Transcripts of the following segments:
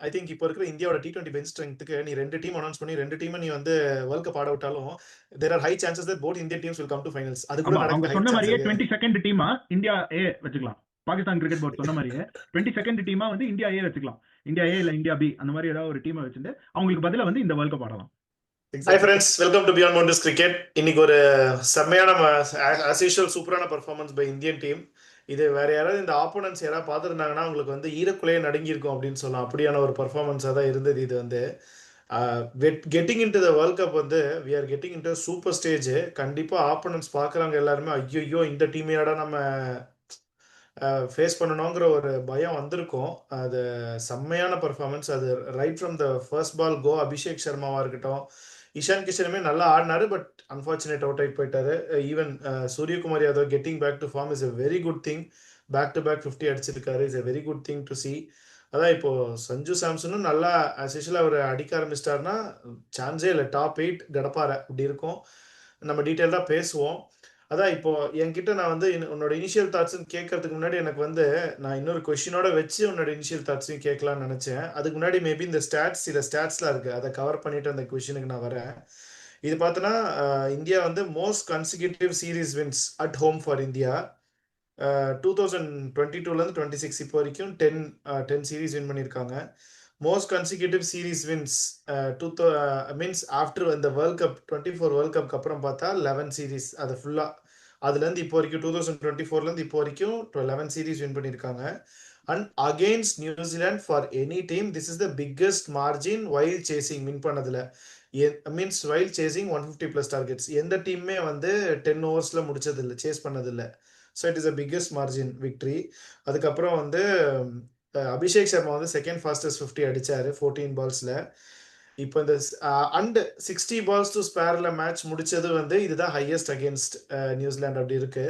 I think இப்போ இருக்கிற இந்தியாவோட T20 பெஞ்ச் ஸ்ட்ரெங்த்துக்கு நீ 2 டீம் அனௌன்ஸ் பண்ணி 2 டீமை நீ வந்து வேர்ல்ட் கப் ஆட விட்டாலும் there are high chances that both Indian teams will come to finals. அது கூட ஆமா அவங்க நடக்க ஹை சொன்ன சான்ஸ் மாதிரியே இருக்கு. 22nd டீமா இந்தியா ஏ வச்சுக்கலாம். பாகிஸ்தான் கிரிக்கெட் போர்டு சொன்ன மாதிரியே 22nd டீமா வந்து இந்தியா ஏ வச்சுக்கலாம். இந்தியா ஏ இல்ல இந்தியா பி அந்த மாதிரி ஏதாவது ஒரு டீமை வச்சுட்டு அவங்களுக்கு பதிலா வந்து இந்த வேர்ல்ட் கப் ஆடலாம். Hi friends, welcome to beyond boundaries cricket. இன்னைக்கு ஒரு செம்மையான ஆஸ் யூஷுவல் சூப்பரான பர்ஃபார்மன்ஸ் பை இந்தியன் டீம். இது வேற யாராவது இந்த ஆப்போனன்ட்ஸ் யாராவது பார்த்துருந்தாங்கன்னா அவங்களுக்கு வந்து ஈரக்குலையே நடுங்கியிருக்கும் அப்படின்னு சொல்லலாம். அப்படியான ஒரு பர்ஃபார்மன்ஸாக தான் இருந்தது இது வந்து. Getting in to the world cup வந்து we are getting in to super stage. கண்டிப்பாக ஆப்போனன்ட்ஸ் பார்க்குறாங்க எல்லாருமே, ஐயோ இந்த டீமையாட நம்ம ஃபேஸ் பண்ணணுங்கிற ஒரு பயம் வந்திருக்கும். அது செம்மையான பர்ஃபார்மன்ஸ். அது right from the first ball go. Abhishek சர்மாவாக இருக்கட்டும், இஷான் கிஷனுமே நல்லா ஆடினாரு, பட் அன்ஃபார்ச்சுனேட் அவுட் ஆகி போயிட்டாரு. Even Suryakumar Yadav getting back to form is a very good thing. Back to back 50 அடிச்சிருக்காரு. Is a very good thing to see. அதான் இப்போ சஞ்சு சாம்சனும் நல்லா ஆஸ் யூஷுவல் அவர் அடிக்க ஆரம்பிச்சிட்டாருன்னா சான்ஸே இல்லை, டாப் 8 கடப்பார அப்படி இருக்கும். நம்ம டீட்டெயில்டாக பேசுவோம். அதான் இப்போ என்கிட்ட நான் வந்து உன்னோட இனிஷியல் தாட்ஸ்ன்னு கேட்கறதுக்கு முன்னாடி எனக்கு வந்து நான் இன்னொரு கொஸ்டினோட வச்சு உன்னோட இனிஷியல் தாட்ஸையும் கேட்கலாம்னு நினைச்சேன். அதுக்கு முன்னாடி மேபி இந்த சில ஸ்டாட்ஸ்லாம் இருக்கு, அதை கவர் பண்ணிட்டு அந்த கொஸ்டினுக்கு நான் வரேன். இது பார்த்தோன்னா இந்தியா வந்து most consecutive series wins at home for India. 2022லேருந்து 26 இப்போ வரைக்கும் 10 சீரீஸ் வின் பண்ணியிருக்காங்க. Most consecutive series wins means after இந்த வேர்ல்ட் கப் 24 வேர்ல்ட் கப்க்கு அப்புறம் பார்த்தா 11 சீரீஸ். அது ஃபுல்லாக அதுலேருந்து இப்போ வரைக்கும் 2024லேருந்து இப்போ வரைக்கும் 11 சீரீஸ் வின் பண்ணியிருக்காங்க. And against New Zealand for any team this is the biggest margin while chasing win பண்ணதில். Means while chasing 150+ targets. எந்த டீமுமே வந்து 10 ஓவர்ஸில் முடிச்சதில்லை, சேஸ் பண்ணதில்லை. So it is a biggest margin victory. அதுக்கப்புறம் வந்து அபிஷேக் சர்மா வந்து செகண்ட் ஃபாஸ்டஸ்ட் 50 அடிச்சாரு 14 பால்ஸில். இப்போ இந்த அண்ட் 60 பால்ஸ் டு ஸ்பேரில் மேட்ச் முடிச்சது வந்து இதுதான் ஹையஸ்ட் அகேன்ஸ்ட் நியூசிலாண்ட் அப்படி இருக்கு.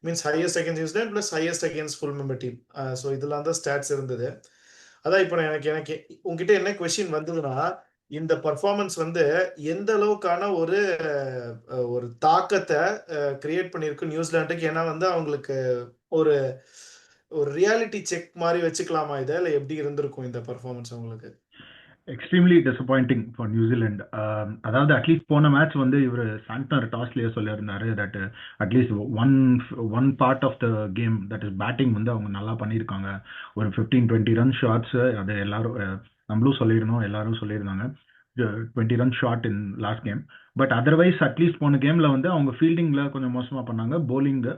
Means highest against New Zealand plus highest against full member team. So இதெல்லாம் தான் ஸ்டாட்ஸ் இருந்தது. அதான் இப்போ எனக்கு உங்ககிட்ட என்ன கொஸ்டின் வந்ததுன்னா, இந்த பர்ஃபார்மன்ஸ் வந்து எந்த அளவுக்கான ஒரு தாக்கத்தை கிரியேட் பண்ணியிருக்கு நியூசிலாண்டுக்கு. ஏன்னா வந்து அவங்களுக்கு ஒரு ரியாலிட்டி செக் மாதிரி வச்சுக்கலாமா இதை, இல்லை எப்படி இருந்திருக்கும் இந்த பர்ஃபார்மன்ஸ் அவங்களுக்கு? Extremely disappointing for New Zealand. அதாவது அட்லீஸ்ட் போன மேட்ச் வந்து இவர் சாண்டனர் டாஸ்லேயே சொல்லியிருந்தாரு that at least one part of the game that is batting வந்து அவங்க நல்லா பண்ணியிருக்காங்க. ஒரு 15-20 ரன் ஷாட்ஸ் அது எல்லாரும் நம்மளும் சொல்லியிருந்தோம், எல்லாரும் சொல்லியிருந்தாங்க 20 run shot in last game. But otherwise at least போன கேம்ல வந்து அவங்க ஃபீல்டிங்கில் கொஞ்சம் மோசமாக பண்ணாங்க, போலிங்கு.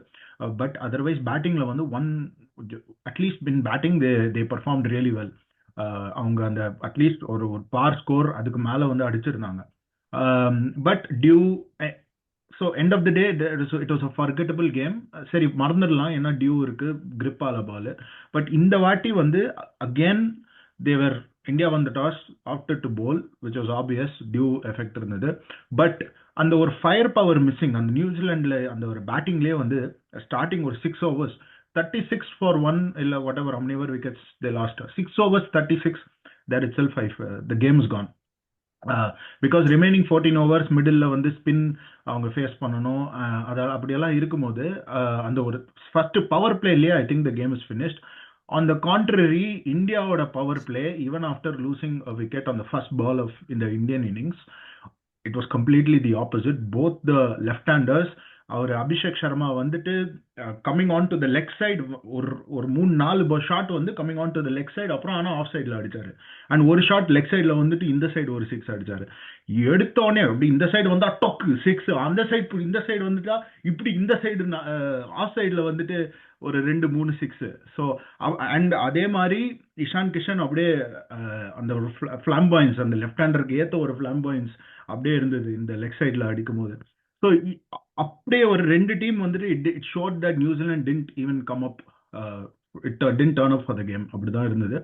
பட் அதர்வைஸ் பேட்டிங்கில் வந்து அட்லீஸ்ட் பின் batting they performed really well. அவங்க அந்த அட்லீஸ்ட் ஒரு பார் ஸ்கோர் அதுக்கு மேலே வந்து அடிச்சிருந்தாங்க. But so end of the day it was a forgettable game. சரி மறந்துடலாம், ஏன்னா டியூ இருக்கு, கிரிப் ஆல பால். பட் இந்த வாட்டி வந்து அகேன் தேவர் இந்தியா வந்த toss after to bowl which was obvious, dew effect இருந்தது. பட் அந்த ஒரு ஃபயர் பவர் மிஸ்ஸிங் அந்த நியூசிலாண்டில் அந்த ஒரு பேட்டிங்லேயே வந்து ஸ்டார்டிங் ஒரு 6 overs 36 for 1 illa whatever how many wickets they lost, 6 overs 36, that itself the game is gone. Because remaining 14 overs middle la வந்து spin அவங்க ஃபேஸ் பண்ணணும். அப்படியெல்லாம் இருக்கும்போது அந்த ஒரு ஃபர்ஸ்ட் பவர் பிளேலயே I think the game is finished. On the contrary இந்தியாவோட power play even after losing a wicket on the first ball off in the Indian innings it was completely the opposite. Both the left handers, அவர் அபிஷேக் சர்மா வந்துட்டு coming on to the leg side ஒரு 3-4 shot வந்து coming on to the leg side, அப்புறம் ஆனால் of சைடில் அடிச்சாரு. And ஒரு shot leg சைடில் வந்துட்டு இந்த சைடு ஒரு 6 அடிச்சாரு. எடுத்தோடனே அப்படி இந்த சைடு வந்தா டொக்கு 6, அந்த சைடு இந்த சைடு வந்துட்டா இப்படி இந்த சைடு ஆஃப் சைடில் வந்துட்டு ஒரு 2-3 6. ஸோ அண்ட் அதே மாதிரி இஷான் கிஷன் அப்படியே அந்த ஒரு ஃபிளாம்பாயின்ஸ், அந்த லெஃப்ட் ஹேண்டருக்கு ஏற்ற ஒரு ஃபிளாம்பாயின்ஸ் அப்படியே இருந்தது இந்த லெக் சைடில் அடிக்கும் போது. ஸோ அப்படியே ஒரு 2 டீம் வந்துட்டு it ஷோட் that New Zealand tint even come up, it tint turn up for the game. அப்படிதான் இருந்தது.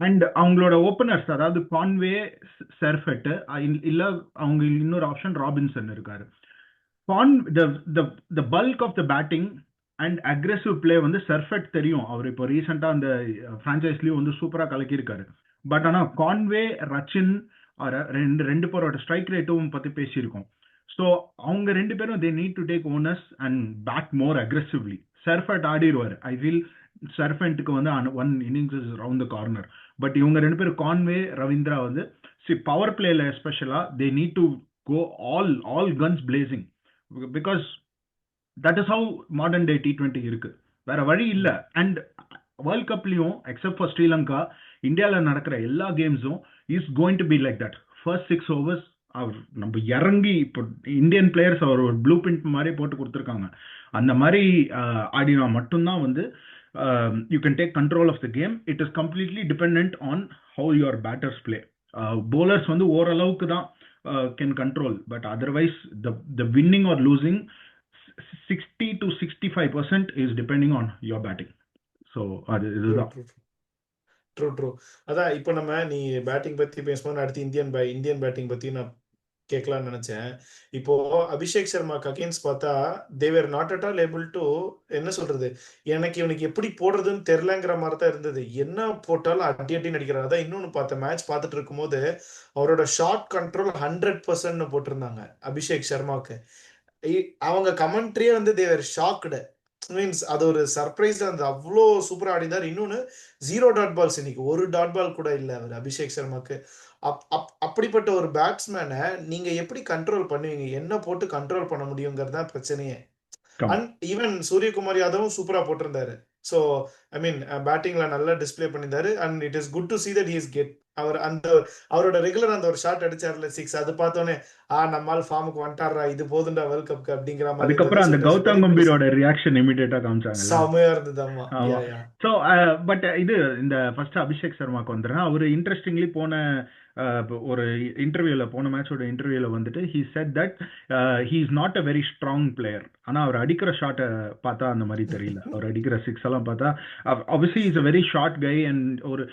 அண்ட் அவங்களோட ஓப்பனர்ஸ், அதாவது கான்வே, செர்ஃபெட், இல்ல அவங்க இன்னொரு ஆப்ஷன் ராபின்சன் இருக்காரு. The bulk of the batting and aggressive play வந்து செர்ஃபெட் தெரியும், அவர் இப்போ ரீசெண்டா அந்த பிரான்சைஸ்லயும் வந்து சூப்பரா கலக்கியிருக்காரு. பட் ஆனா கான்வே, ரச்சின் ரெண்டு பேரோட ஸ்ட்ரைக் ரேட்டும் பத்தி பேசியிருக்கோம். ஸோ அவங்க 2 பேரும் they need to take onus and bat more aggressively. Seifert ஆடிடுவார், ஐ ஃபீல் சர்ஃபென்ட்டுக்கு வந்து one innings is round the corner. But இவங்க ரெண்டு பேரும் கான்வே ரவீந்திரா வந்து பவர் பிளேல எஸ்பெஷலா they need to go all guns blazing, because that is how modern day T20 இருக்கு, வேற வழி இல்லை. அண்ட் வேர்ல்ட் கப்லயும் எக்ஸப்ட் ஃபார் ஸ்ரீலங்கா, இந்தியாவில் நடக்கிற எல்லா கேம்ஸும் is going to be like that. First 6 overs அவர் நம்ம இறங்கி, இப்போ இந்தியன் பிளேயர்ஸ் அவர் ஒரு ப்ளூ பிரிண்ட் மாதிரி போட்டு கொடுத்துருக்காங்க. அந்த மாதிரி ஆடினா மட்டும்தான் வந்து you can take control of the game. It is completely depend on how your batters play. bowlers வந்து ஓரளவுக்கு தான் can control, but otherwise the winning or losing 60 to 65% is depending on your batting. So அது இதுதான். True. அதான் இப்போ நீ batting பத்தி பேசும்போது அடுத்து இந்தியன் பேட்டிங் பத்தி நான் கேட்கலாம்னு நினைச்சேன். இப்போ அபிஷேக் சர்மாக்கு அகேன்ஸ்ட் பார்த்தா they were not at all able to, என்ன சொல்றது, எனக்கு இவனுக்கு எப்படி போடுறதுன்னு தெரியலங்கிற மாதிரி தான் இருந்தது. என்ன போட்டாலும் அடி நடிக்கிறார். அதான் இன்னொன்னு பார்த்தேன், மேட்ச் பார்த்துட்டு இருக்கும்போது அவரோட ஷார்ட் கண்ட்ரோல் 100% போட்டிருந்தாங்க அபிஷேக் சர்மாவுக்கு. அவங்க கமெண்ட்ரியே வந்து தேவர் ஷாக்டு, மீன்ஸ் அது ஒரு சர்ப்ரைஸ் அந்த அவ்வளோ சூப்பரா ஆடினார். இன்னொன்னு 0 டாட் பால்ஸ், இன்னைக்கு ஒரு டாட் பால் கூட இல்லை அவர் அபிஷேக் சர்மாக்கு. அப்படிப்பட்ட ஒரு பேட்ஸ்மேனை நீங்க எப்படி கண்ட்ரோல் பண்ணுவீங்க? என்ன போட்டு கண்ட்ரோல் பண்ண முடியுங்கிறது தான் பிரச்சனையே. அண்ட் ஈவன் சூரியகுமார் யாதவும் சூப்பரா போட்டிருந்தாரு. ஸோ ஐ மீன் பேட்டிங்ல நல்லா டிஸ்பிளே பண்ணியிருந்தாரு. And it is good to see that he is get அவர் அவரோட ரெகுலர் அந்த ஒரு ஷாட் அடிச்சார்ல 6, அது பார்த்தோன்னே நம்மால் ஃபார்முக்கு வந்துட்டாரா, இது போதுண்டா வேர்ல்ட் கப்க்கு அப்படிங்கிற மாதிரி. அதுக்கப்புறம் அந்த கௌதம் கம்பீரோட ரியாக்ஷன் இமிடியேட்டா காமிச்சாங்க, செமையா இருந்தது. ஸோ பட் இது இந்த ஃபர்ஸ்ட் அபிஷேக் சர்மாக்கு வந்துடுறேன். அவர் இன்ட்ரெஸ்டிங்லி போன ஒரு இன்டர்வியூல, போன மேட்சோட இன்டர்வியூல வந்துட்டு he said that he is not a very strong player. ஆனா அவர் அடிக்கிற ஷாட்டை பார்த்தா அந்த மாதிரி தெரியல. அவர் அடிக்கிற 6 எல்லாம் பார்த்தா obviously he is a very short guy and ஒரு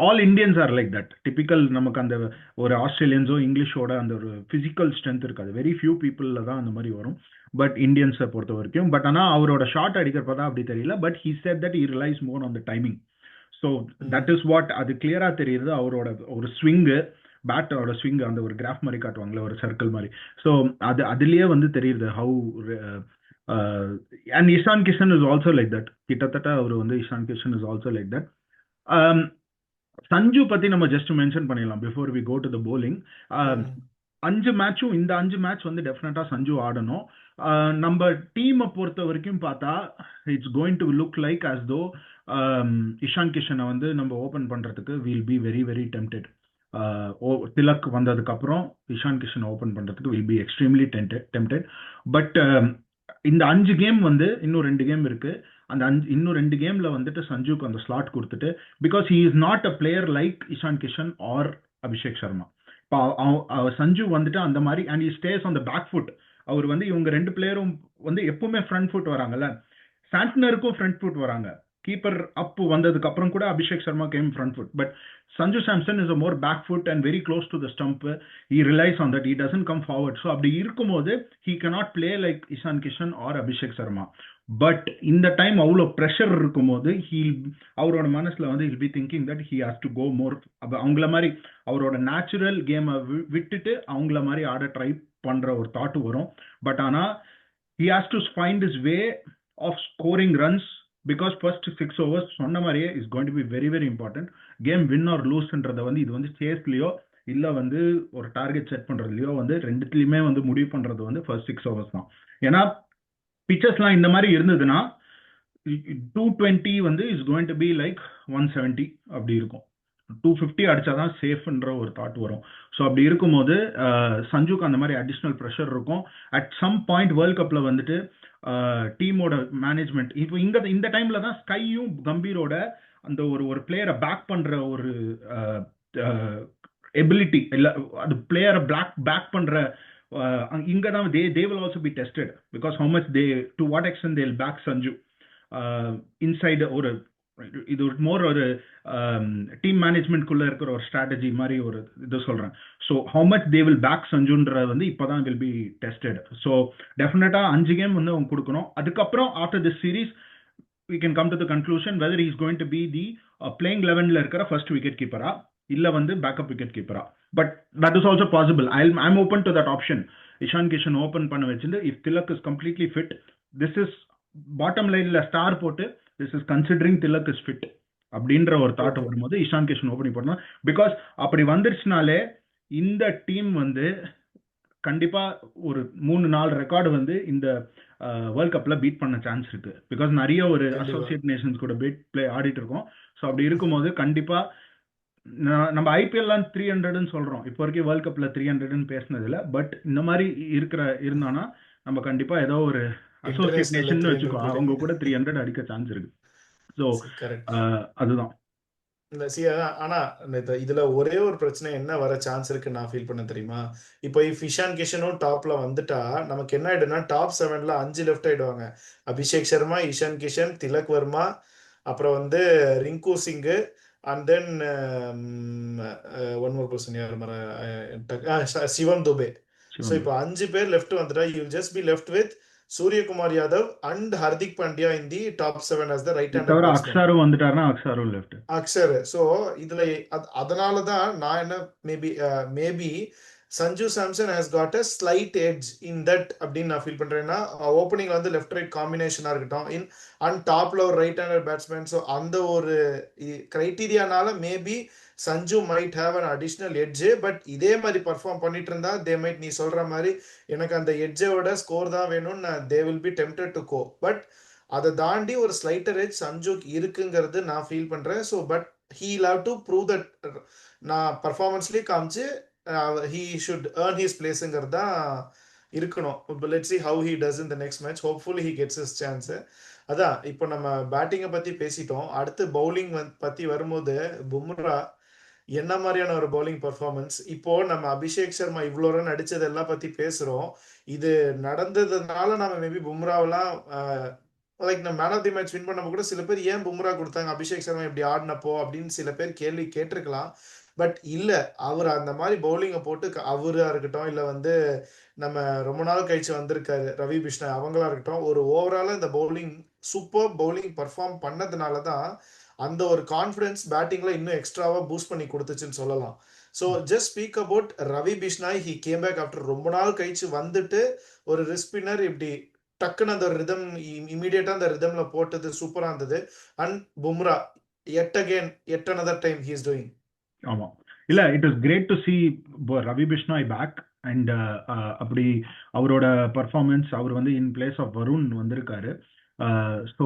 all Indians are like that. Typical நமக்கு அந்த ஒரு ஆஸ்திரேலியன்ஸோ இங்கிலீஷோட அந்த ஒரு பிசிக்கல் ஸ்ட்ரென்த் இருக்காது. வெரி ஃபியூ பீப்புள்ல தான் அந்த மாதிரி வரும், பட் இந்தியன்ஸை பொறுத்த வரைக்கும். பட் ஆனால் அவரோட ஷாட் அடிக்கிறப்ப தான் அப்படி தெரியல. But he said that he relies more on the timing. So that is what, அது கிளியரா தெரியுது. அவரோட ஒரு ஸ்விங்கு, பேட்டோட ஸ்விங், அந்த ஒரு கிராஃப் மாதிரி காட்டுவாங்களே, ஒரு சர்க்கிள் மாதிரி. ஸோ அதுலயே வந்து தெரியுது how. And Ishan Kishan is also like that. கிட்டத்தட்ட அவர் வந்து Ishan Kishan is also like that. Sanju பத்தி நம்ம ஜஸ்ட் மென்ஷன் பண்ணிடலாம் before we go to the bowling. 5 மேட்சும், இந்த 5 மேட்ச் வந்து டெஃபினட்டா சஞ்சு ஆடணும். நம்ம டீமை பொறுத்த வரைக்கும் பார்த்தா it's going to look like as though Ishan கிஷனை வந்து நம்ம ஓபன் பண்றதுக்கு will be very very tempted. Tilak வந்ததுக்கு அப்புறம் இஷான் கிஷனை ஓபன் பண்றதுக்கு will be extremely tempted. But இந்த 5 கேம் வந்து இன்னும் 2 கேம் இருக்கு. அந்த இன்னும் 2 கேம்ல வந்துட்டு சஞ்சுக்கு அந்த ஸ்லாட் கொடுத்துட்டு, because he is not a player like Ishan Kishan or Abhishek Sharma. இப்போ சஞ்சு வந்துட்டு அந்த மாதிரி, and he stays on the back foot. அவர் வந்து இவங்க 2 பிளேயரும் வந்து எப்பவுமே ஃப்ரண்ட் ஃபுட் வராங்கல்ல, சாண்ட்னருக்கும் ஃப்ரண்ட் ஃபுட் வராங்க. கீப்பர் அப் வந்ததுக்கு அப்புறம் கூட Abhishek Sharma came front foot, but Sanju Samson is a more back foot and very close to the stump. He relies on that, he doesn't come forward. So அப்படி இருக்கும்போது he cannot play like Ishan Kishan or Abhishek Sharma. But இந்த time அவ்வளோ pressure இருக்கும்போது அவரோட மனசுல வந்து he'll be thinking that he has to go more. அவங்கள மாதிரி அவரோட நேச்சுரல் கேமை விட்டுட்டு அவங்கள மாதிரி ஆட ட்ரை பண்ற ஒரு தாட் வரும். பட் ஆனா he has to find his way of scoring runs, because first 6 overs சொன்ன மாதிரியே is going to be very very important. Game win or லூஸ்ன்றத வந்து இது வந்து சேஸ்லயோ இல்ல வந்து ஒரு டார்கெட் செட் பண்றதுலயோ வந்து ரெண்டுத்துலயுமே வந்து முடிவு பண்றது வந்து ஃபர்ஸ்ட் 6 overs தான். ஏன்னா பிச்சர்ஸ்லாம் இந்த மாதிரி இருந்ததுன்னா 220 வந்து is going to be like 170 அப்படி இருக்கும். 250 அடிச்சாதான் சேஃப்ன்ற ஒரு தாட் வரும். ஸோ அப்படி இருக்கும்போது சஞ்சுக்கு அந்த மாதிரி அடிஷ்னல் ப்ரெஷர் இருக்கும். அட் சம் பாயிண்ட் வேர்ல்ட் கப்ல வந்துட்டு டீமோட மேனேஜ்மெண்ட் இப்போ இந்த டைம்ல தான் ஸ்கையும் கம்பீரோட அந்த ஒரு பிளேயரை பேக் பண்ற ஒரு எபிலிட்டி இல்ல, அது பிளேயரை பேக் பண்ற இங்க தான் they will also be tested, because how much to what extent they'll back Sanju inside. ஒரு இது மோர் ஒரு டீம் மேனேஜ்மெண்ட்குள்ள இருக்கிற ஒரு ஸ்ட்ராட்டஜி மாதிரி ஒரு இது சொல்றேன். So how much they will back சஞ்சுன்ற வந்து இப்போதான் வில் பி டெஸ்டட். ஸோ டெஃபினட்டா 5 கேம் வந்து அவங்க கொடுக்கணும். அதுக்கப்புறம் after this series we can come to the conclusion whether he is going to be the playing 11ல இருக்கிற ஃபர்ஸ்ட் விக்கெட் கீப்பரா இல்ல வந்து பேக்கப் விக்கெட் கீப்பரா. But that is also possible. I'm open to that option. Ishan Kishan open பண்ண வச்சுட்டு if Tilak is completely fit, this is bottom லைன்ல star போட்டு this is considering Tilak is fit அப்படின்ற ஒரு தாட் ஓகே வரும்போது இஷான் கிஷன் ஓப்பனிங் போடணும். பிகாஸ் அப்படி வந்துருச்சுனாலே இந்த டீம் வந்து கண்டிப்பா ஒரு 3-4 ரெக்கார்டு வந்து இந்த வேர்ல்ட் கப்ல பீட் பண்ண சான்ஸ் இருக்கு. பிகாஸ் நிறைய ஒரு கண்டிப்பா அசோசியேட் நேஷன்ஸ் கூட பீட் பிளே ஆடிட்டு இருக்கோம். ஸோ அப்படி இருக்கும்போது கண்டிப்பா நம்ம ஐபிஎல்லாம் 300ன்னு சொல்றோம். இப்போ வரைக்கும் வேர்ல்ட் கப்ல 300ன்னு பேசினது இல்ல. பட் இந்த மாதிரி இருந்தானா நம்ம கண்டிப்பா ஏதோ ஒரு அசோசியேட் இன்டர்நேஷனல்ல நேஷன் 300 வச்சுக்கோ, அவங்க போடுறீங்க. கூட 300 அடிக்க சான்ஸ் இருக்கு. So correct. அதுதான். இந்த ஆனா இதுல ஒரே ஒரு பிரச்சனை என்ன வர சான்ஸ் இருக்கு நான் ஃபீல் பண்ண தெரியுமா? இப்போ இஷான் கிஷனும் டாப்ல வந்துட்டா நமக்கு என்ன ஆயிடும்னா டாப் 7ல 5 லெஃப்ட் ஆயிடுவாங்க. அபிஷேக் சர்மா, இஷான் கிஷன், திலக் வர்மா, அப்புறம் வந்து Rinku Singh and then one more person யார் மர சிவம் துபே. ஸோ சிவன் இப்போ 5 பேர் லெஃப்ட் வந்துட்டா you just be left with Suryakumar Yadav and Hardik Pandya in the top 7 as the right இது handed தவிர batsman. அக்ஸாரும் வந்துட்டாருன்னா அக்ஸாரும் லெஃப்ட். அக்ஷர். ஸோ இதுல அதனால தான் நான் என்ன maybe Sanju Samson has got a slight edge in that அப்படின்னு நான் ஃபீல் பண்றேன்னா ஓப்பனிங் வந்து லெஃப்ட் ரைட் காம்பினேஷனா இருக்கட்டும் இன் அண்ட் டாப்ல ஒரு ரைட் ஹேண்டர் பேட்ஸ்மேன். ஸோ அந்த ஒரு கிரைட்டீரியானால maybe Sanju might have an additional edge. But இதே மாதிரி பர்ஃபார்ம் பண்ணிட்டு இருந்தா தே மைட் நீ சொல்ற மாதிரி எனக்கு அந்த எட்ஜோட ஸ்கோர் தான் வேணும்னு they will be tempted to go. But அதை தாண்டி ஒரு ஸ்லைட்டர் எட்ஜ் சஞ்சுக்கு இருக்குங்கிறது நான் ஃபீல் பண்றேன். So but he love to prove that நான் பர்ஃபார்மன்ஸ்லேயே காமிச்சு ஹீ ஷுட் ஏர்ன் ஹீஸ் பிளேஸுங்கிறது தான் இருக்கணும். Let's see how he does in the next match. Hopefully he gets his chance. அதான் இப்போ நம்ம பேட்டிங்கை பத்தி பேசிட்டோம். அடுத்து பவுலிங் பத்தி வரும்போது பும்ரா என்ன மாதிரியான ஒரு பவுலிங் பர்ஃபார்மன்ஸ். இப்போ நம்ம அபிஷேக் சர்மா இவ்வளோ ரன் அடிச்சதெல்லாம் பத்தி பேசுறோம். இது நடந்ததுனால நம்ம மேபி பும்ராவெல்லாம் லைக் நம்ம man of the match win பண்ணப்போ கூட சில பேர் ஏன் பும்ரா கொடுத்தாங்க அபிஷேக் சர்மா இப்படி ஆடினப்போ அப்படின்னு சில பேர் கேள்வி கேட்டிருக்கலாம். பட் இல்ல, அவர் அந்த மாதிரி பவுலிங்கை போட்டு அவரா இருக்கட்டும் இல்ல வந்து நம்ம ரொம்ப நாள் கழிச்சு வந்திருக்காரு ரவி பிஷ்ணா அவங்களா இருக்கட்டும், ஒரு ஓவராலா இந்த பவுலிங் சூப்பர் பவுலிங் பர்ஃபார்ம் பண்ணதுனால தான் அந்த ஒரு கான்ஃபிடன்ஸ் பேட்டிங்ல இன்னும் எக்ஸ்ட்ராவா பூஸ்ட் பண்ணி கொடுத்துச்சுன்னு சொல்லலாம். So just speak about Ravi Bishnoi. He came back after ரொம்ப நாள் கழிச்சு வந்துட்டு ஒரு ரிஸ்பின்னர் இப்படி டக்குன்னு அந்த ரிதம் இமீடியட்டா அந்த ரிதம்ல போட்டது சூப்பரா இருந்தது. And Bumrah yet another time he is doing. ஆமா, இல்ல it is great to see Ravi Bishnoi back. And அப்படி அவரோட பர்ஃபார்மன்ஸ், அவர் வந்து இன் பிளேஸ் ஆஃப் வருண் வந்திருக்காரு. So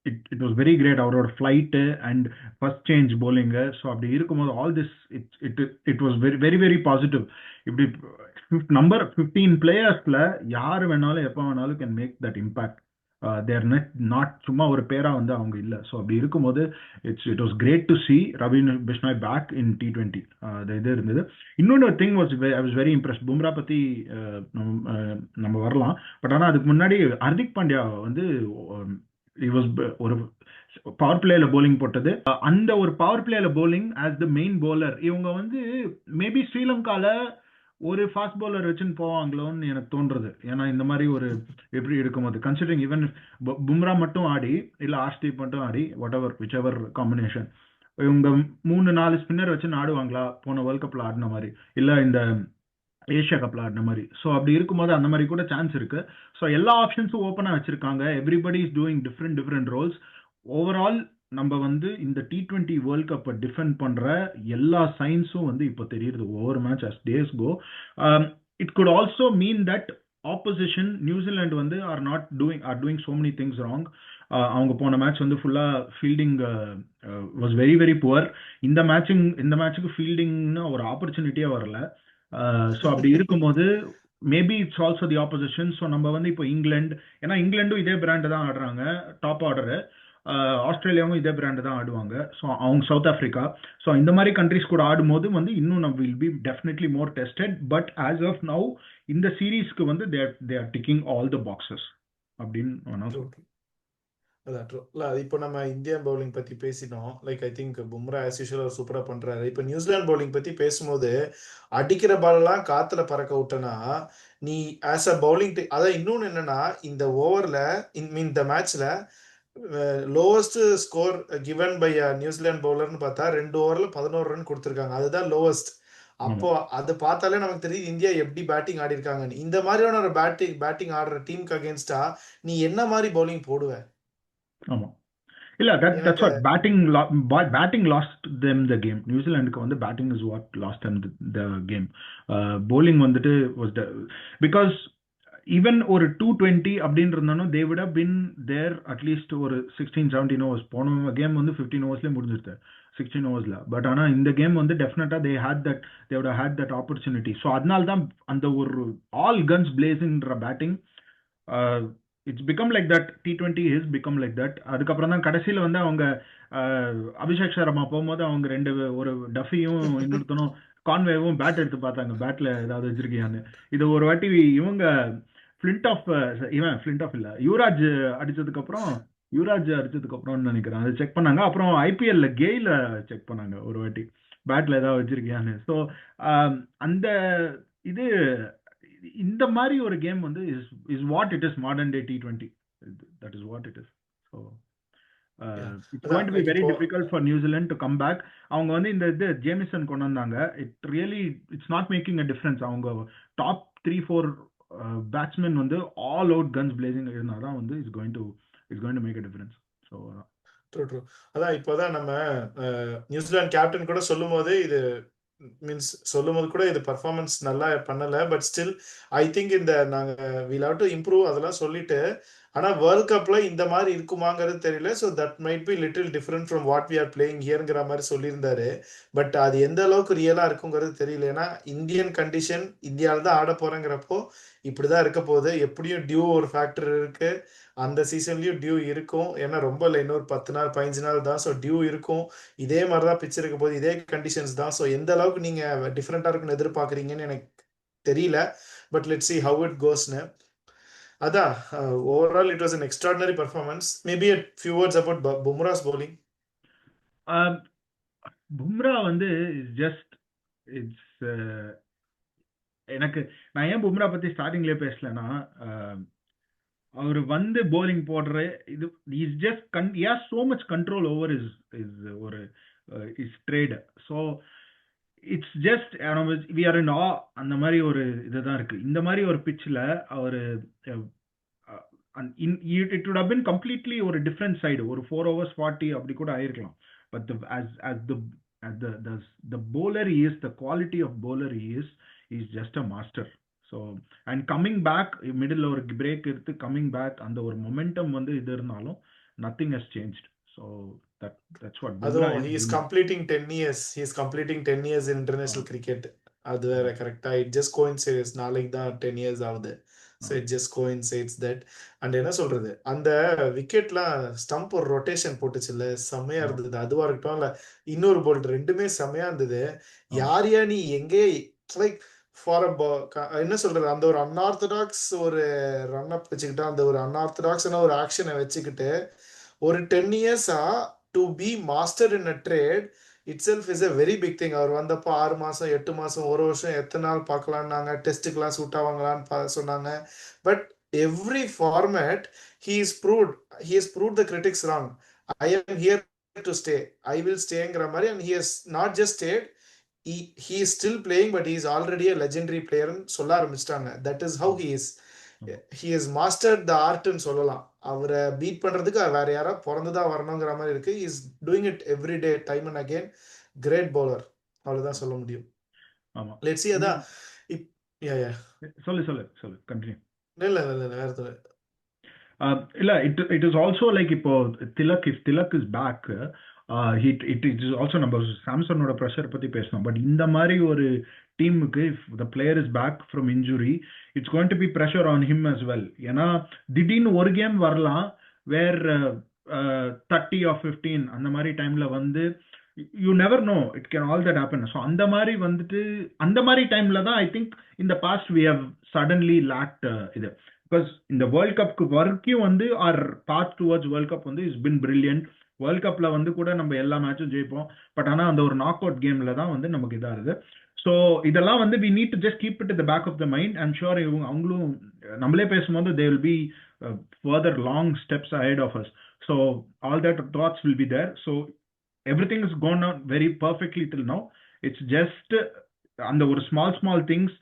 it was very great. அவரோட flight and first change bowling. So அப்படி இருக்கும்போது all this it was very very very positive. இப்படி நம்பர் 15 பிளேயர்ஸ்ல யார் வேணாலும் எப்போ வேணாலும் can make that impact. They're not சும்மா ஒரு பேரா வந்து அவங்க இல்லை. ஸோ அப்படி இருக்கும்போது it was great to see Ravi Bishnoi back in T20. அது இது இருந்தது. இன்னொன்று thing was I was very impress. Bumrah பத்தி நம்ம வரலாம். பட் ஆனால் அதுக்கு முன்னாடி ஹர்திக் பாண்டியா வந்து ஒரு பவர் பிளேல போலிங் போட்டது. அந்த ஒரு பவர் பிளேல bowling as the main bowler. இவங்க வந்து மேபி ஸ்ரீலங்கால ஒரு ஃபாஸ்ட் பவுலர் வச்சுன்னு போவாங்களோன்னு எனக்கு தோன்றது. ஏன்னா இந்த மாதிரி ஒரு எப்படி இருக்கும்போது கன்சிடரிங் ஈவன் பும்ரா மட்டும் ஆடி இல்லை ஆர்ஷ்தீப் மட்டும் ஆடி விச் எவர் காம்பினேஷன், இவங்க 3-4 ஸ்பின்னர் வச்சு ஆடுவாங்களா போன வேர்ல்ட் கப்ல ஆடின மாதிரி, இல்லை இந்த ஏஷியா கப்ல ஆடின மாதிரி. ஸோ அப்படி இருக்கும்போது அந்த மாதிரி கூட சான்ஸ் இருக்கு. ஸோ எல்லா ஆப்ஷன்ஸும் ஓப்பனாக வச்சிருக்காங்க. Everybody is doing different roles. Overall நம்ம வந்து இந்த T20 வேர்ல்ட் கப்பை டிஃபெண்ட் பண்ற எல்லா சைன்ஸும் வந்து இப்போ தெரியுது ஒவ்வொரு match as days go. It could also mean that opposition New Zealand வந்து are doing so many things wrong. அவங்க போன மேட்ச் வந்து ஃபுல்லா fielding was very very poor. இந்த மேட்சுக்கு ஃபீல்டிங்னு ஒரு ஆப்பர்ச்சுனிட்டியே வரல. ஸோ அப்படி இருக்கும்போது maybe it's also the opposition. So நம்ம வந்து இப்போ ஏன்னா இங்கிலாண்டும் இதே பிராண்டு தான் ஆடுறாங்க டாப் ஆர்டரு. ஆஸ்திரேலியாவும் இதே பிராண்டு தான் ஆடுவாங்க. ஸோ அவங்க சவுத் ஆஃப்ரிக்கா. ஸோ இந்த மாதிரி கண்ட்ரிஸ் கூட ஆடும்போது வந்து இன்னும் நம்ம will be definitely more tested. But as of now இந்த சீரீஸ்க்கு வந்து they are ticking all the boxes அப்படின்னு. அதான் ட்ரூ. இல்லை இப்போ நம்ம இந்தியன் பவுலிங் பற்றி பேசினோம். Like I think Bumrah as usual சூப்பராக பண்ணுறாரு. இப்போ நியூசிலாந்து பவுலிங் பற்றி பேசும்போது அடிக்கிற பாலெல்லாம் காற்றுல பறக்க விட்டனா நீ ஆஸ் அ பவுலிங் அதான் இன்னொன்று என்னன்னா இந்த ஓவரில் இந்த மேட்ச்சில் lowest score given by New Zealand பவுலர்னு பார்த்தா 2 ஓவரில் 11 ரன் கொடுத்துருக்காங்க. அதுதான் லோவஸ்ட். அப்போ அது பார்த்தாலே நமக்கு தெரியுது இந்தியா எப்படி பேட்டிங் ஆடி இருக்காங்கன்னு. இந்த மாதிரியான ஒரு பேட்டிங் ஆடுற டீமுக்கு அகேன்ஸ்டா நீ என்ன மாதிரி பவுலிங் போடுவ? ஆமா, இல்ல that's எனக்கு what batting lost them the game. நியூசிலாந்துக்கு வந்து batting is what lost them the game. Bowling வந்துட்டு was the because even ஒரு 220 அப்படின்னு இருந்தாலும் they would have been there at least ஒரு 16-17 overs. போன கேம் வந்து 15 ஓவர்ஸ்லேயே முடிஞ்சிருது 16 ஓவர்ஸ்ல. பட் ஆனா இந்த கேம் வந்து டெஃபினட்டா they would have had that opportunity. So அதனால தான் அந்த ஒரு ஆல் கன்ஸ் பிளேசிங்ன்ற batting it's become like that. T20 is become like that. அதுக்கப்புறம் தான் கடைசியில் வந்து அவங்க அபிஷேக் சர்மா போகும்போது அவங்க ஒரு டஃபியும் இன்னொருத்தனும் கான்வேவும் பேட் எடுத்து பார்த்தாங்க, பேட்ல ஏதாவது வச்சிருக்கியான்னு. இது ஒரு வாட்டி இவங்க ஃபிளிண்ட் ஆஃப் இல்ல யுவராஜ் அடிச்சதுக்கு அப்புறம் நினைக்கிறேன் அதை செக் பண்ணாங்க. அப்புறம் ஐபிஎல்ல கெயில செக் பண்ணாங்க ஒரு வாட்டி, பேட்ல ஏதாவது வச்சிருக்கியான்னு. ஸோ அந்த இது இந்த மாதிரி ஒரு கேம் வந்து is what it is modern day T20. That is what it is. So it's going to be very difficult for New Zealand to come back. அவங்க வந்து இந்த இது ஜேமிசன் கொண்டு வந்தாங்க. It's not making a difference. அவங்க top 3-4 batsman வந்து all out guns blazing இருந்தாதான் வந்து it's going to make a difference. So true. அதான் இப்போதான் நம்ம நியூசிலாந்து கேப்டன் கூட சொல்லும் போது இது சொல்லும்போது கூட இது பர்ஃபார்மன்ஸ் நல்லா பண்ணல. பட் ஸ்டில் ஐ திங்க் இந்த நாங்க வில் ஹவ் டு இம்ப்ரூவ் அதெல்லாம் சொல்லிட்டு, ஆனா வேர்ல்ட் கப்ல இந்த மாதிரி இருக்குமாங்கிறது தெரியல. So that might be little different from what we are playing ஹியர்ங்கிற மாதிரி சொல்லியிருந்தாரு. பட் அது எந்த அளவுக்கு ரியலா இருக்குங்கிறது தெரியல. ஏன்னா இந்தியன் கண்டிஷன் இந்தியாவில தான் ஆட போறேங்கிறப்போ இப்படிதான் இருக்க போகுது. எப்படியும் டியூ ஒரு ஃபேக்டர் இருக்கு, அந்த சீசன்லயும் டியூ இருக்கும். ஏன்னா ரொம்ப இல்லை, இன்னொரு 10 நாள் 15 நாள் தான். ஸோ டியூ இருக்கும். இதே மாதிரி தான் பிச் இருக்க போது, இதே கண்டிஷன்ஸ் தான். ஸோ எந்த அளவுக்கு நீங்க டிஃப்ரெண்டா இருக்குன்னு எதிர்பார்க்குறீங்கன்னு எனக்கு தெரியல. But let see how it கோஸ்னு. அதான் overall it was an extraordinary performance. Maybe a few words about Bumrah's bowling. Bumrah வந்து ஜஸ்ட் இட்ஸ் எனக்கு நான் ஏன் பும்ரா பத்தி ஸ்டார்டிங்லேயே பேசலன்னா, அவர் வந்து போலிங் போடுற இது is just so much control over is ஒரு is trade. So it's just we are in a அந்த மாதிரி ஒரு இதுதான் இருக்கு. இந்த மாதிரி ஒரு பிச்சில் அவர் it would have been completely ஒரு டிஃப்ரெண்ட் சைடு. ஒரு 4 overs 40 அப்படி கூட ஆயிருக்கலாம். But the bowler he is, the quality of bowler he is just a master. So and coming back middle ஒரு பிரேக் எடுத்து coming back அந்த ஒரு மொமெண்டம் வந்து இது இருந்தாலும் nothing has changed. So that's what அதுவும் he is completing 10 years. He is completing 10 years in international cricket. அது வேற கரெக்டா it just coincides. நாளைக்கு தான் 10 years ஆகுது. So it just coincides that. And என்ன சொல்றது, அந்த விக்கெட்லாம் ஸ்டம்ப் ஒரு ரொட்டேஷன் போட்டுச்சுல்ல, செம்மையா இருந்தது. அதுவா இருக்கட்டும் இல்ல இன்னொரு போல்ட், ரெண்டுமே செம்மையா இருந்தது. யாரையா நீ எங்கே லைக் ஃபார் என்ன சொல்றது, அந்த ஒரு அன்ஆர்த்தடாக்ஸ் ஒரு ரன் அப் வச்சுக்கிட்டு, அந்த ஒரு அன்ஆர்த்தடாக்ஸ்னா ஒரு ஆக்ஷனை வச்சுக்கிட்டு ஒரு 10 இயர்ஸா to be master in a trade itself is a very big thing. அவர் வந்தப்போ 6 மாசம் 8 மாசம் 1 வருஷம் எத்தனை நாள் பார்க்கலான்னாங்க, டெஸ்ட்டுக்கெல்லாம் சூட் ஆவாங்களான்னு சொன்னாங்க. But every format he has proved the critics wrong. I am here to stay, I will stayங்கிற மாதிரி. and he has not just stayed, he is still playing, but he is already a legendary player ன்னு சொல்ல ஆரம்பிச்சிட்டாங்க. that is how he has mastered the art ன்னு சொல்லலாம். அவரை beat பண்றதுக்கு வேற யாரா பிறந்துதான் வரணுங்கிற மாதிரி இருக்கு. Is doing it every day time and again. Great bowler, அவ்வளவுதான் சொல்ல முடியும். Let's see. அதான் சொல்லு கண்டினியூ. இல்ல வேற எதுவும் இல்ல இட் இஸ் ஆல்சோ லைக் இப்போ Tilak is back. It is also நம்ம சாம்சனோட ப்ரெஷர் பத்தி பேசணும். பட் இந்த மாதிரி ஒரு டீமுக்கு the player is back from injury, it's going to be pressure on him as well. ஏன்னா திடீர்னு ஒரு கேம் வரலாம் வேர் 30 or 15 அந்த மாதிரி டைம்ல வந்து you never know, it can all that happen. So அந்த மாதிரி வந்துட்டு அந்த மாதிரி டைம்ல தான் ஐ திங்க் இந்த past we have suddenly lagged இது. பிகாஸ் இந்த வேர்ல்ட் கப்க்கு வரைக்கும் வந்து our path towards world cup வந்து இஸ் பின் பிரில்லியன்ட். வேர்ல்ட் கப்ல வந்து கூட நம்ம எல்லா மேட்சும் ஜெயிப்போம். பட் ஆனால் அந்த ஒரு நாக் அவுட் கேம்ல தான் வந்து நமக்கு இதாக இருக்குது. ஸோ இதெல்லாம் வந்து we need to just keep it the back of the mind. I'm sure அவங்களும் நம்மளே பேசும்போது they will be further long steps ahead of us. So all that thoughts will be there. So everything has gone on very perfectly till now. It's just அந்த ஒரு small things,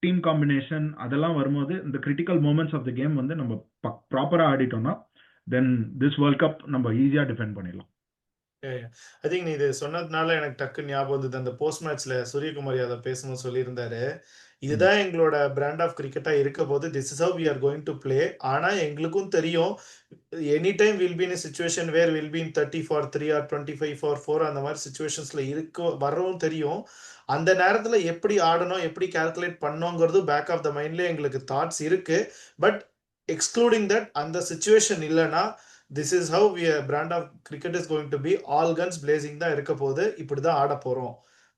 team combination அதெல்லாம் வரும்போது இந்த critical moments of the game வந்து நம்ம ப்ராப்பராக ஆடிட்டோம்னா then this world cup நம்ம ஈஸியா டிஃபெண்ட் பண்ணிடலாம். ஐ திங்க் நீ இது சொன்னதுனால எனக்கு டக்குன்னு ஞாபகம் வந்தது. அந்த போஸ்ட் மேட்ச்ல சூரியகுமார் யாதவ் பேசும்போது சொல்லியிருந்தாரு, இதுதான் எங்களோட பிராண்ட் ஆஃப் கிரிக்கெட்டா இருக்க போது. This is how we are going to play. ஆனா எங்களுக்கும் தெரியும், any time will be in situation where will be in 30 for 3 or 25 for 4 அந்த மாதிரி சுச்சுவேஷன்ஸ்ல இருக்க வரவும் தெரியும். அந்த நேரத்துல எப்படி ஆடணும், எப்படி கால்குலேட் பண்ணோங்கிறது பேக் ஆஃப் த மைண்ட்ல எங்களுக்கு தாட்ஸ் இருக்கு. பட் எக்ஸ்க்ளூடிங் தட், அந்த சுச்சுவேஷன் இல்லைன்னா this is how we brand of cricket is going to be, all guns blazing தான் இருக்க போகுது, இப்படி தான் ஆட போறோம்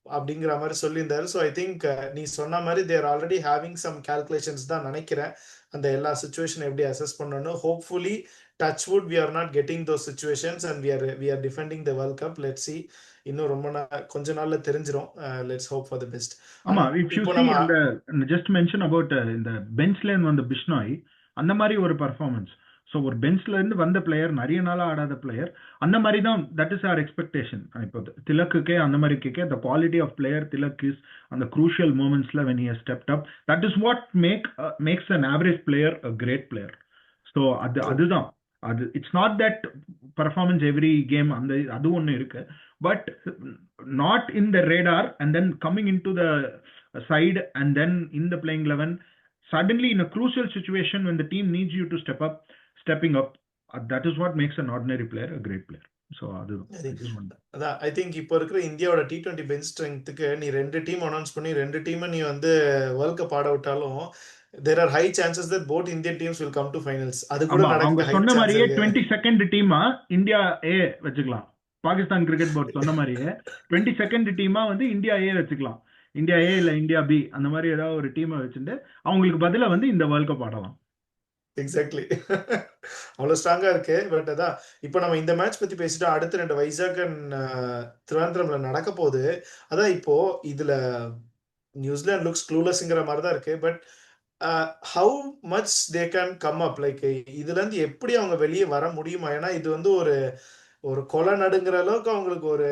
அப்படிங்கிற மாதிரி சொல்லியிருந்தாரு. ஸோ ஐ திங்க் நீ சொன்ன மாதிரி there already having some calculations தான் நினைக்கிறேன், அந்த எல்லா சுச்சுவேஷன் எப்படி அசஸ் பண்ணணும். Hopefully touch wood we are not getting those situations and we are defending the world cup. Let's see, இன்னும் ரொம்ப கொஞ்ச நாள்ல தெரிஞ்சிரும். Let's hope for the best. ஆமா, இஃப் யூ இப்போ see நம்ம அந்த ஜஸ்ட் மென்ஷன் அபவுட் இந்த பெஞ்ச்ல இருந்து வந்த பிஷ்னாய், அந்த மாதிரி ஒரு பர்ஃபார்மன்ஸ். ஸோ ஒரு பெஞ்ச்ல இருந்து வந்த பிளேயர், நிறைய நாளா ஆடாத பிளேயர், அந்த மாதிரி தான், தட் இஸ் ஆர் எக்ஸ்பெக்டேஷன். இப்போ திலக்குக்கே அந்த மாதிரி கேட்க, the quality of player Tilak is அந்த க்ரூஷியல் மூமெண்ட்ஸ்ல when he has stepped up, that is what makes an average player a great player. So அதுதான் அது. It's not that performance every game, அந்த அது ஒன்று இருக்கு. But not in the radar and then coming in to the side and then in the playing 11, suddenly in a crucial situation when the team needs you to stepping up, that is what makes an ordinary player a great player. So அதான் I think இப்போ இருக்கிற இந்தியாவோட T20 bench ஸ்ட்ரெங்த்துக்கு நீ 2 team announce பண்ணி 2 டீமை நீ வந்து world cup ஆட விட்டாலும் there are high chances that both Indian teams will come to finals. அது கூட அவங்க நடக்க சொன்ன மாதிரியே 22nd டீமா இந்தியா ஏ வச்சுக்கலாம். பாகிஸ்தான் கிரிக்கெட் போர்டு சொன்ன மாதிரியே 22nd டீமா வந்து இந்தியா ஏ வச்சுக்கலாம். இந்தியா ஏ இல்ல இந்தியா பி, அந்த மாதிரி ஏதாவது ஒரு டீமை வச்சுட்டு அவங்களுக்கு பதிலா வந்து இந்த வேர்ல்ட் கப் ஆடலாம். எக்ஸாக்ட்லி. அவ்வளவு ஸ்ட்ராங்கா இருக்கு. பட் அதான் இப்போ நம்ம இந்த மேட்ச் பத்தி பேசிட்டா, அடுத்த 2 வைசாக் அண்ட் திருவனந்தபுரம்ல நடக்க போகுது. அதான் இப்போ இதுல நியூசிலாந்து லுக்ஸ் க்ளூலெஸ்ங்கிற மாதிரி தான் இருக்கு. But how much they can come up, like இதுல இருந்து எப்படி அவங்க வெளியே வர முடியுமா? ஏன்னா இது வந்து ஒரு கொலை நடுங்கிற அளவுக்கு அவங்களுக்கு ஒரு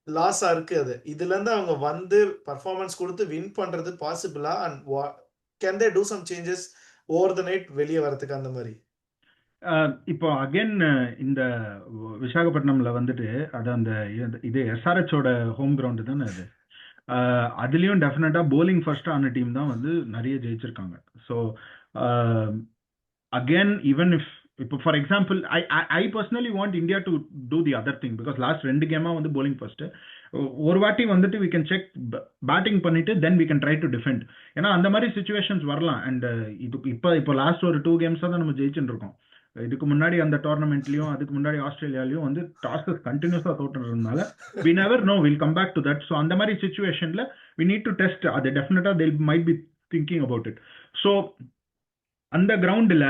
லாஸா இருக்கு. அது இதுல இருந்து அவங்க வந்து பர்ஃபார்மன்ஸ் கொடுத்து வின் பண்றது பாசிபிளா? And can they do some changes over the night வெளியே வரதுக்கு அந்த மாதிரி? இப்போ அகைன் இந்த விசாகப்பட்டினம்ல வந்துட்டு அது அந்த இது எஸ்ஆர்ஹெச்சோட ஹோம் கிரவுண்டு தானே அது. அதுலேயும் டெஃபினட்டாக போலிங் ஃபர்ஸ்ட் ஆன டீம் தான் வந்து நிறைய ஜெயிச்சிருக்காங்க. ஸோ அகேன் ஈவன் இஃப் இப்போ for example I personally want India to do the other thing, because last 2 கேமாக வந்து போலிங் ஃபர்ஸ்ட். ஒரு வாட்டி வந்துட்டு வி கேன் செக் பேட்டிங் பண்ணிட்டு then we can try to defend. ஏன்னா அந்த மாதிரி சுச்சுவேஷன்ஸ் வரலாம். அண்ட் இப்போ லாஸ்ட் ஒரு 2 கேம்ஸாக தான் நம்ம ஜெயிச்சுட்டு இருக்கோம். இதுக்கு முன்னாடி அந்த டோர்னமெண்ட்லயும் அதுக்கு முன்னாடி ஆஸ்திரேலியாலையும் வந்து டாஸஸ் கண்டினியூஸா தோற்றுறதுனால we never know, we'll come back to that. So அந்த மாதிரி சிச்சுவேஷன்ல we need to test. அது டெஃபினட்டா they might be thinking about it. So அந்த கிரவுண்டில்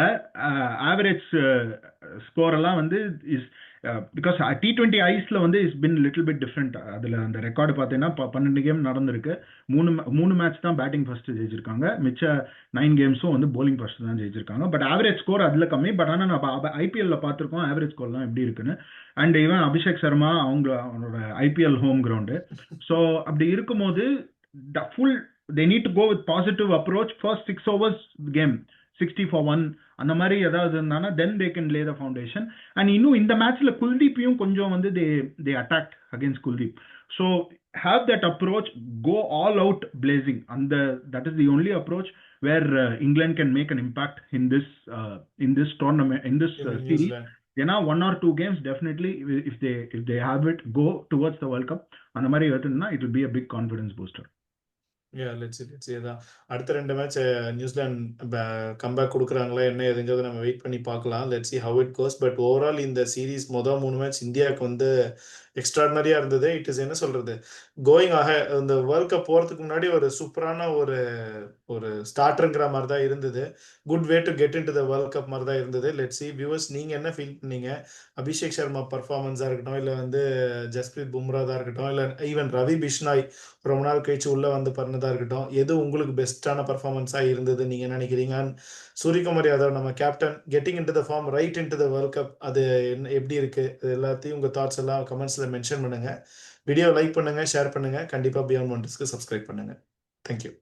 ஆவரேஜ் ஸ்கோர் எல்லாம் வந்து இஸ் பிகாஸ் T20 ஐஸ்ல வந்து is bin little bit different. அதில் அந்த ரெக்கார்டு பார்த்தீங்கன்னா 12 கேம் நடந்திருக்கு. 3 மேட்ச் தான் பேட்டிங் ஃபர்ஸ்ட் ஜெயிச்சிருக்காங்க. மிச்ச 9 கேம்ஸும் வந்து போலிங் ஃபர்ஸ்ட் தான் ஜெயிச்சிருக்காங்க. பட் ஆவரேஜ் ஸ்கோர் அதில் கம்மி. பட் ஆனால் நம்ம ஐபிஎல்ல பார்த்துருக்கோம் ஆவரேஜ் ஸ்கோர்லாம் எப்படி இருக்குன்னு. அண்ட் ஈவன் அபிஷேக் சர்மா அவனோட ஐபிஎல் ஹோம் கிரவுண்டு. ஸோ அப்படி இருக்கும்போது full they need to go with positive approach. First 6 overs game 60 for 1 அந்த மாதிரி ஏதாவது இருந்தானா then they can lay the foundation. and இன்னும் இந்த மேட்ச்ல குல்தீப்பையும் கொஞ்சம் வந்து they attacked against Kuldeep. so have that approach, go all out blazing, and that is the only approach where England can make an impact in this tournament, in this series. ஏன்னா 1 or 2 games definitely if they have it go towards the World Cup, அந்த மாதிரி எடுத்துனா it will be a big confidence booster. Let's see அதான் அடுத்த 2 match New Zealand comeback கொடுக்குறாங்களா என்ன ஏதுங்கிறது நம்ம wait பண்ணி பார்க்கலாம். Let's see how it goes. But overall இந்த சீரீஸ் மொதல் 3 மேட்ச் இந்தியாவுக்கு வந்து எக்ஸ்ட்ராடினரியா இருந்தது. இட் இஸ் என்ன சொல்றது, கோயிங் இந்த வேர்ல்ட் கப் போறதுக்கு முன்னாடி ஒரு சூப்பரான ஒரு ஸ்டார்டர்ங்கிற மாதிரி தான் இருந்தது. Good way to get in to the world cup மாதிரி தான் இருந்தது. லெட்ஸ் see வியூவர்ஸ், நீங்க என்ன ஃபீல் பண்ணீங்க? அபிஷேக் சர்மா பர்ஃபார்மன்ஸா இருக்கட்டும், இல்லை வந்து ஜஸ்பிரீத் பும்ரா தான் இருக்கட்டும், இல்லை ஈவன் ரவி பிஷ்னாய் ரொம்ப நாள் கழிச்சு உள்ள வந்து பண்ணதா இருக்கட்டும், எது உங்களுக்கு பெஸ்டான பர்ஃபார்மன்ஸா இருந்தது நீங்க நினைக்கிறீங்க? சூரியகுமார் யாதவ் நம்ம captain getting in to the form right in to the world cup, அது எப்படி இருக்கு? எல்லாத்தையும் உங்க தாட்ஸ் எல்லாம் கமெண்ட்ஸ்ல மென்ஷன் பண்ணுங்க. வீடியோ லைக் பண்ணுங்க, ஷேர் பண்ணுங்க. கண்டிப்பா பியாண்ட் ஒண்டர்ஸ்க்கு சப்ஸ்கிரைப் பண்ணுங்க. தேங்க்யூ.